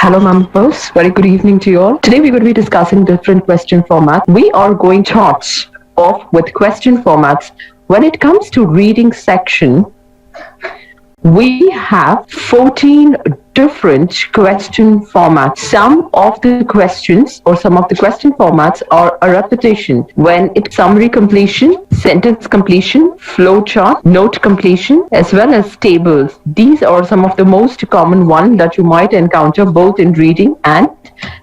Hello, members. Very good evening to you all. Today we're going to be discussing different question formats. We are going to start off with question formats. When it comes to reading section, we have 14 different question formats. Some of the questions or some of the question formats are a repetition. When it's summary completion, sentence completion, flow chart, note completion, as well as tables. These are some of the most common ones that you might encounter both in reading and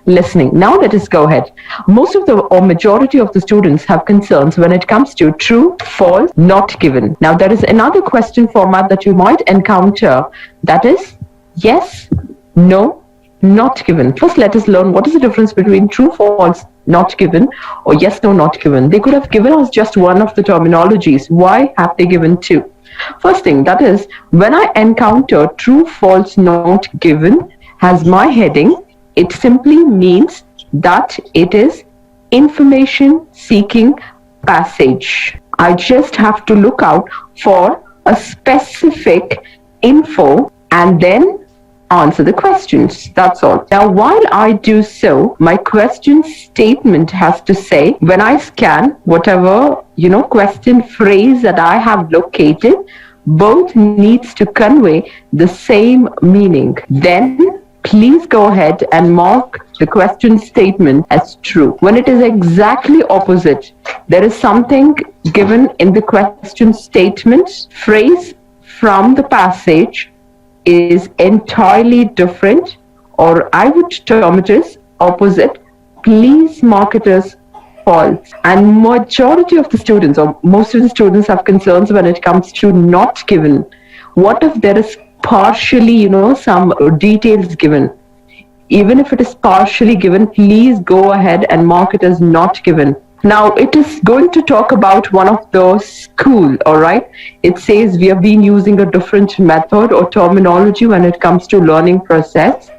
listening. Now let us go ahead. Most of the or majority of the students have concerns when it comes to true, false, not given. Now there is another question format that you might encounter, that is yes, no, not given. First, let us learn what is the difference between true, false, not given, or yes, no, not given. They could have given us just one of the terminologies. Why have they given two? First thing, that is, when I encounter true, false, not given as my heading, it simply means that it is information seeking passage. I just have to look out for a specific info and then answer the questions. That's all. Now, while I do so, my question statement has to say, when I scan whatever, question phrase that I have located, both needs to convey the same meaning. Then please go ahead and mark the question statement as true. When it is exactly opposite, there is something given in the question statement, phrase from the passage is entirely different, or I would term it as opposite, please mark it as false. And majority of the students, or most of the students, have concerns when it comes to not given. What if there is partially, some details given? Even if it is partially given, please go ahead and mark it as not given. Now, it is going to talk about one of those school, all right? It says we have been using a different method or terminology when it comes to learning process,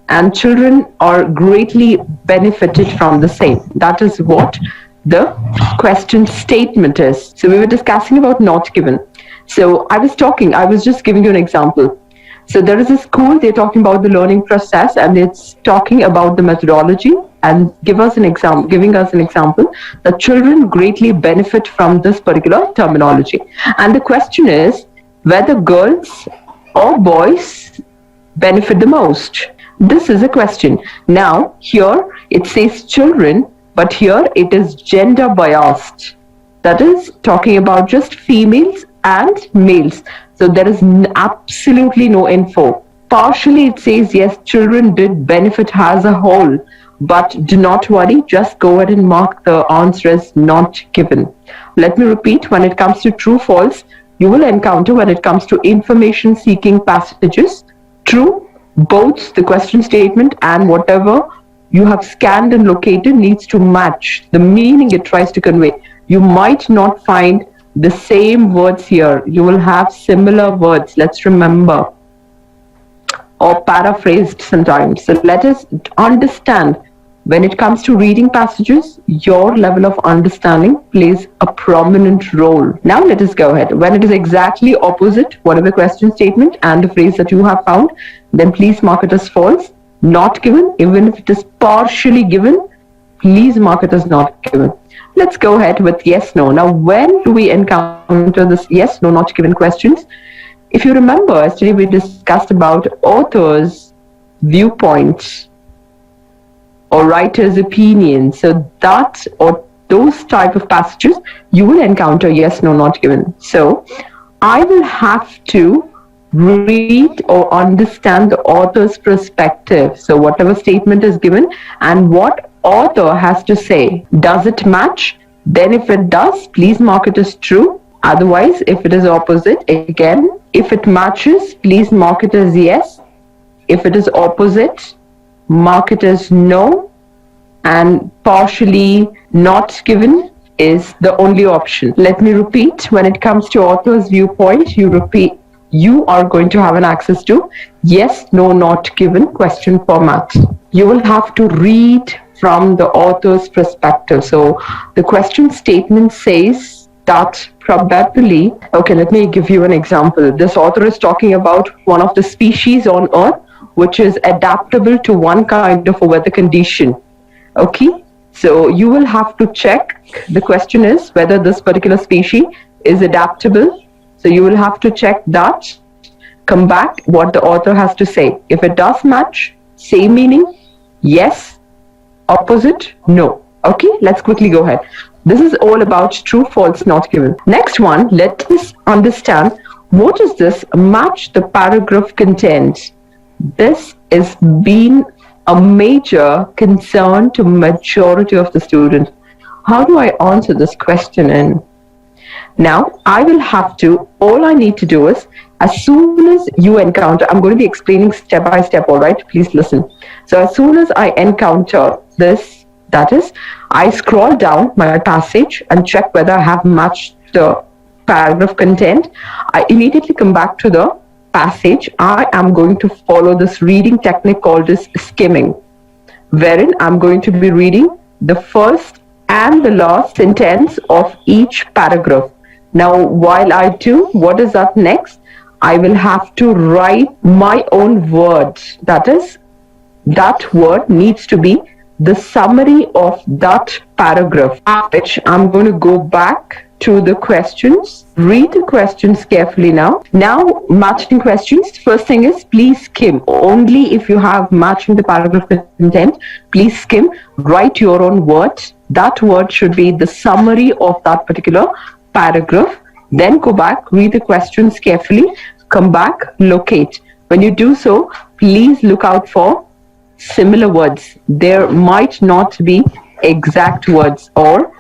and children are greatly benefited from the same. That is what the question statement is. So we were discussing about not given. So I was just giving you an example. So there is a school, they're talking about the learning process, and it's talking about the methodology and giving us an example that children greatly benefit from this particular terminology. And the question is whether girls or boys benefit the most. This is a question. Now, here it says children, but here it is gender biased. That is talking about just females and males. So there is absolutely no info. Partially it says yes, children did benefit as a whole, but do not worry, just go ahead and mark the answer as not given. Let me repeat, when it comes to true, false, you will encounter when it comes to information seeking passages, true, both the question statement and whatever you have scanned and located needs to match the meaning it tries to convey. You might not find the same words here. You will have similar words, let's remember, or paraphrased sometimes. So let us understand, when it comes to reading passages, your level of understanding plays a prominent role. Now let us go ahead. When it is exactly opposite, whatever question statement and the phrase that you have found, then please mark it as false, not given. Even if it is partially given, please mark it as not given. Let's go ahead with yes, no. Now, when do we encounter this yes, no, not given questions? If you remember, yesterday we discussed about authors' viewpoints or writer's opinion. So that or those type of passages, you will encounter yes, no, not given. So I will have to read or understand the author's perspective. So whatever statement is given and what author has to say, does it match? Then if it does, please mark it as true. Otherwise, if it is opposite, again, if it matches, please mark it as yes. If it is opposite, mark it as no. And partially not given is the only option. Let me repeat, when it comes to author's viewpoint, you are going to have an access to yes, no, not given question format. You will have to read from the author's perspective. So the question statement says that probably, okay, let me give you an example. This author is talking about one of the species on Earth which is adaptable to one kind of a weather condition. Okay, so you will have to check. The question is whether this particular species is adaptable. So you will have to check that, come back, what the author has to say. If it does match, same meaning, yes. Opposite, no. Okay, let's quickly go ahead. This is all about true, false, not given. Next one, let us understand what is this match the paragraph content. This is been a major concern to majority of the students. How do I answer this question? And now I will have to, all I need to do is, as soon as you encounter, I'm going to be explaining step by step, all right? Please listen. So as soon as I encounter this, that is, I scroll down my passage and check whether I have matched the paragraph content. I immediately come back to the passage. I am going to follow this reading technique called as skimming, wherein I'm going to be reading the first and the last sentence of each paragraph. Now, while I do, what is up next? I will have to write my own words. That is, that word needs to be the summary of that paragraph. After which I'm going to go back to the questions, read the questions carefully now. Now, matching questions. First thing is, please skim. Only if you have matching the paragraph content, please skim, write your own words. That word should be the summary of that particular paragraph. Then go back, read the questions carefully, come back, locate. When you do so, please look out for similar words. There might not be exact words, or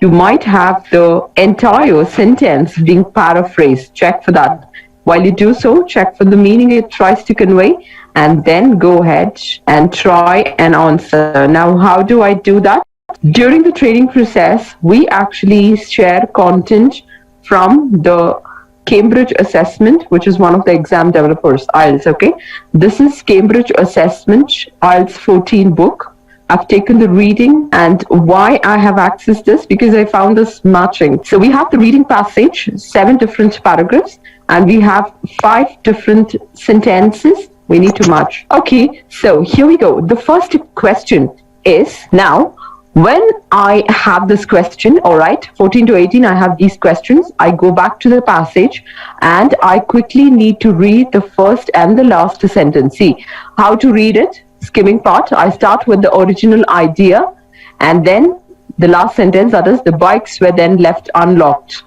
you might have the entire sentence being paraphrased. Check for that. While you do so, check for the meaning it tries to convey, and then go ahead and try and answer. Now, how do I do that? During the training process, we actually share content from the Cambridge assessment, which is one of the exam developers, IELTS, okay? This is Cambridge assessment, IELTS 14 book. I've taken the reading, and why I have accessed this, because I found this matching. So we have the reading passage, 7 different paragraphs, and we have 5 different sentences we need to match. Okay, so here we go. The first question is, now, when I have this question, all right, 14 to 18, I have these questions. I go back to the passage and I quickly need to read the first and the last sentence. See how to read it. Skimming part. I start with the original idea, and then the last sentence, that is, the bikes were then left unlocked.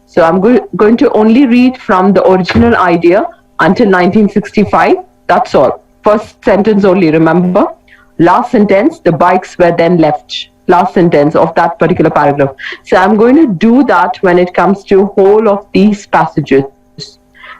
So I'm going to only read from the original idea until 1965. That's all. First sentence only, remember. Last sentence, the bikes were then left. Last sentence of that particular paragraph. So I'm going to do that when it comes to whole of these passages.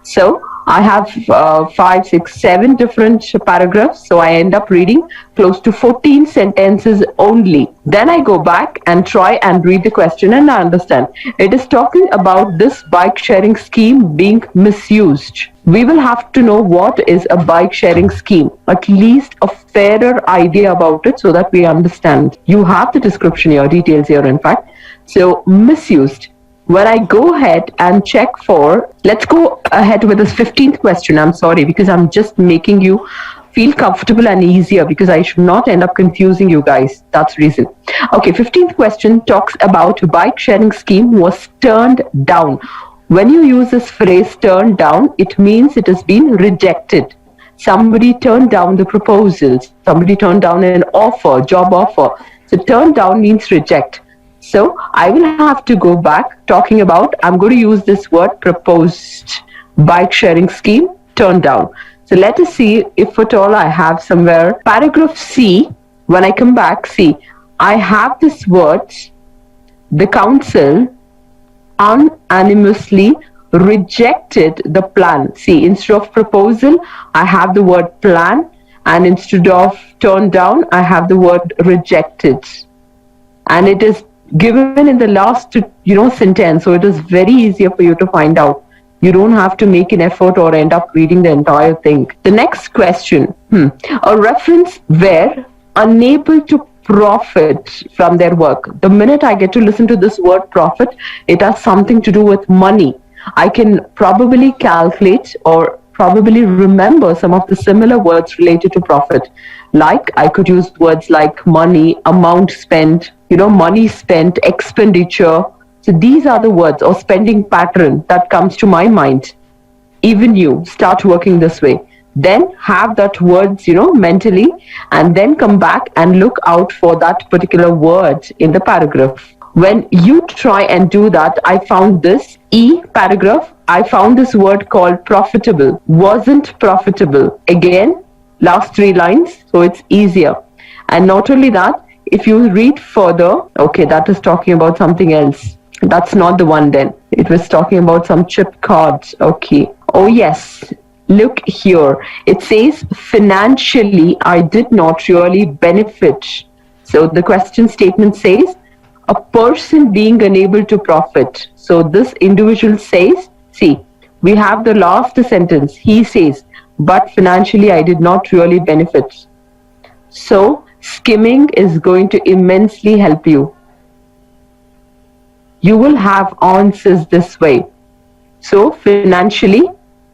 So I have 5, 6, 7 different paragraphs. So I end up reading close to 14 sentences only. Then I go back and try and read the question, and I understand. It is talking about this bike sharing scheme being misused. We will have to know what is a bike sharing scheme, at least a fairer idea about it, so that we understand. You have the description here, details here, in fact. So misused. When I go ahead and check for, let's go ahead with this 15th question. I'm sorry, because I'm just making you feel comfortable and easier, because I should not end up confusing you guys. That's the reason. Okay, 15th question talks about bike sharing scheme was turned down. When you use this phrase turned down, it means it has been rejected. Somebody turned down the proposal. Somebody turned down an offer, job offer. So turn down means reject. So I will have to go back talking about, I'm going to use this word proposed bike sharing scheme, turned down. So let us see if at all I have somewhere. Paragraph C, when I come back, see, I have this word, the council unanimously rejected the plan. See, instead of proposal, I have the word plan, and instead of turned down, I have the word rejected. And it is given in the last, sentence. So it is very easier for you to find out. You don't have to make an effort or end up reading the entire thing. The next question, a reference where unable to profit from their work. The minute I get to listen to this word profit, it has something to do with money. I can probably calculate or probably remember some of the similar words related to profit. Like I could use words like money, amount spent, money spent, expenditure. So these are the words or spending pattern that comes to my mind. Even you start working this way, then have that words mentally, and then come back and look out for that particular word in the paragraph. When you try and do that, I found this paragraph, I found this word called profitable, wasn't profitable. Again, last three lines, so it's easier. And not only that, if you read further, okay, that is talking about something else. That's not the one then. It was talking about some chip cards. Okay. Oh, yes. Look here. It says, financially, I did not really benefit. So the question statement says, a person being unable to profit. So this individual says, see, we have the last sentence. He says, but financially, I did not really benefit. So skimming is going to immensely help you. You will have answers this way. So financially,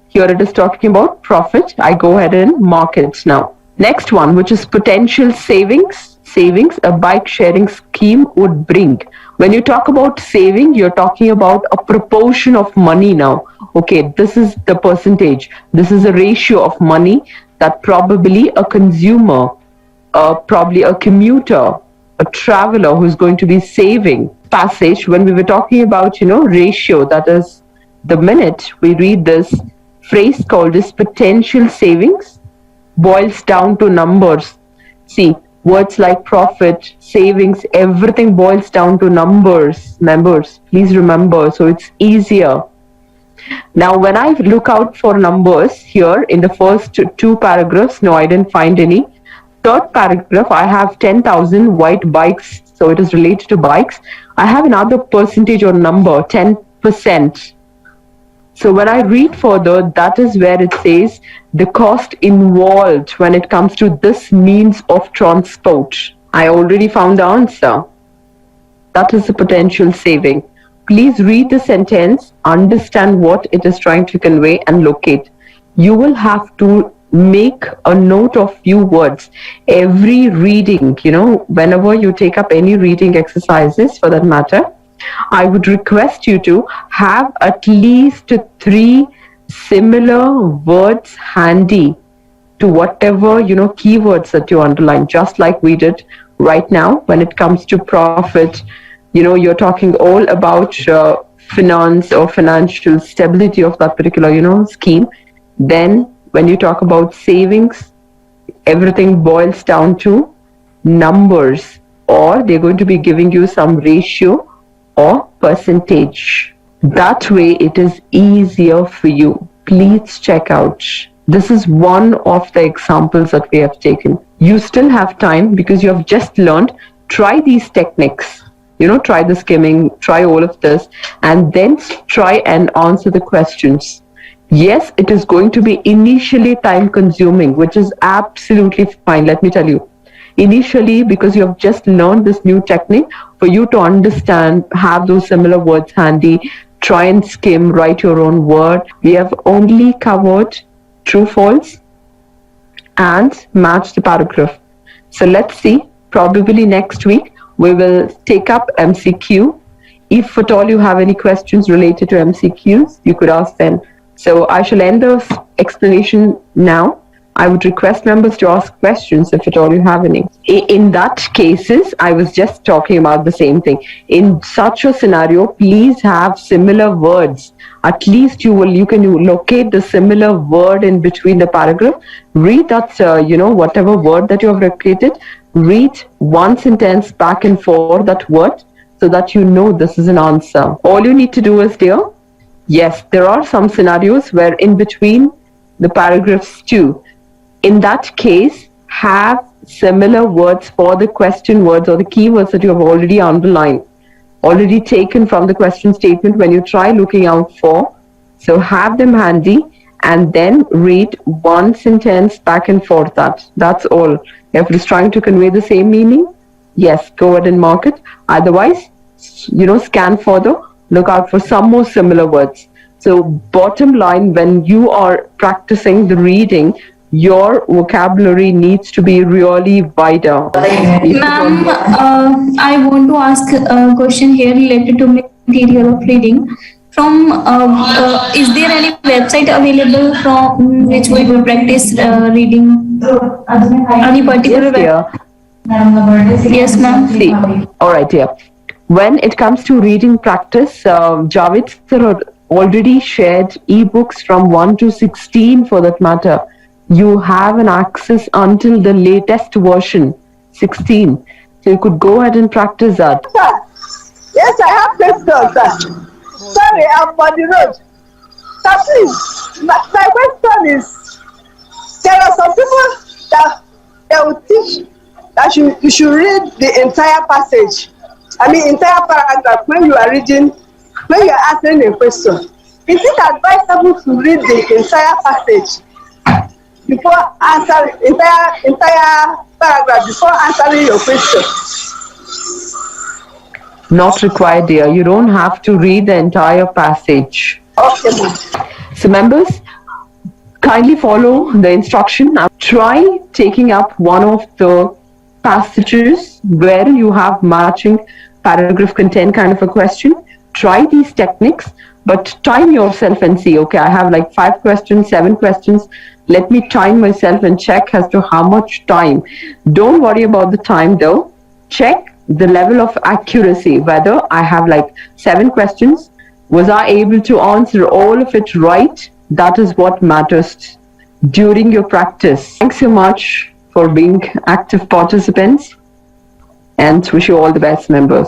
here it is talking about profit. I go ahead and mark it now. Next one, which is potential savings. Savings a bike sharing scheme would bring. When you talk about saving, you're talking about a proportion of money now. Okay, this is the percentage. This is a ratio of money that probably a consumer, probably a commuter, a traveler who's going to be saving. Passage, when we were talking about, ratio, that is the minute we read this phrase called as potential savings, boils down to numbers. See, words like profit, savings, everything boils down to numbers. Members, please remember, so it's easier. Now, when I look out for numbers here in the first two paragraphs, no, I didn't find any. Third paragraph, I have 10,000 white bikes. So it is related to bikes. I have another percentage or number, 10%. So when I read further, that is where it says the cost involved when it comes to this means of transport. I already found the answer. That is the potential saving. Please read the sentence, understand what it is trying to convey, and locate. You will have to make a note of few words every reading. Whenever you take up any reading exercises for that matter, I would request you to have at least 3 similar words handy to whatever keywords that you underline, just like we did right now. When it comes to profit, you're talking all about finance or financial stability of that particular scheme. Then when you talk about savings, everything boils down to numbers, or they're going to be giving you some ratio or percentage. That way it is easier for you. Please check out. This is one of the examples that we have taken. You still have time because you have just learned. Try these techniques. Try the skimming, try all of this, and then try and answer the questions. Yes, it is going to be initially time consuming, which is absolutely fine, let me tell you. Initially, because you have just learned this new technique, for you to understand, have those similar words handy, try and skim, write your own word. We have only covered true, false, and match the paragraph. So let's see, probably next week, we will take up MCQ. If at all you have any questions related to MCQs, you could ask then. So I shall end the explanation now. I would request members to ask questions if at all you have any. In that cases, I was just talking about the same thing. In such a scenario, please have similar words. At least you can locate the similar word in between the paragraph. Read that, whatever word that you have located, read one sentence back and forth that word so that you know this is an answer. All you need to do is, dear, yes, there are some scenarios where in between the paragraphs too. In that case, have similar words for the question words or the keywords that you have already underlined, already taken from the question statement when you try looking out for. So have them handy and then read one sentence back and forth. That's all. If it is trying to convey the same meaning, yes, go ahead and mark it. Otherwise, scan further, look out for some more similar words. So bottom line, when you are practicing the reading, your vocabulary needs to be really wider. Ma'am, I want to ask a question here related to material of reading. Is there any website available from which we will practice reading? Any particular Yes, dear. Yes, ma'am. See, all right, dear. When it comes to reading practice, Javed sir already shared ebooks from 1 to 16 for that matter. You have an access until the latest version, 16. So you could go ahead and practice that. Sir, yes, I have questions, sir. Sorry, I'm on the road. Sir, please, my question is, there are some people that they will teach that you should read the entire passage. I mean, entire paragraph when you are reading, when you are answering a question. Is it advisable to read the entire passage before answering entire paragraph before answering your question? Not required, dear. You don't have to read the entire passage. Okay, ma'am. So, members, kindly follow the instruction. Now, try taking up one of the passages where you have matching paragraph content kind of a question. Try these techniques, but time yourself and see, okay, I have like 5 questions, 7 questions. Let me time myself and check as to how much time. Don't worry about the time though. Check the level of accuracy, whether I have like 7 questions. Was I able to answer all of it right? That is what matters during your practice. Thanks so much for being active participants and wish you all the best, members.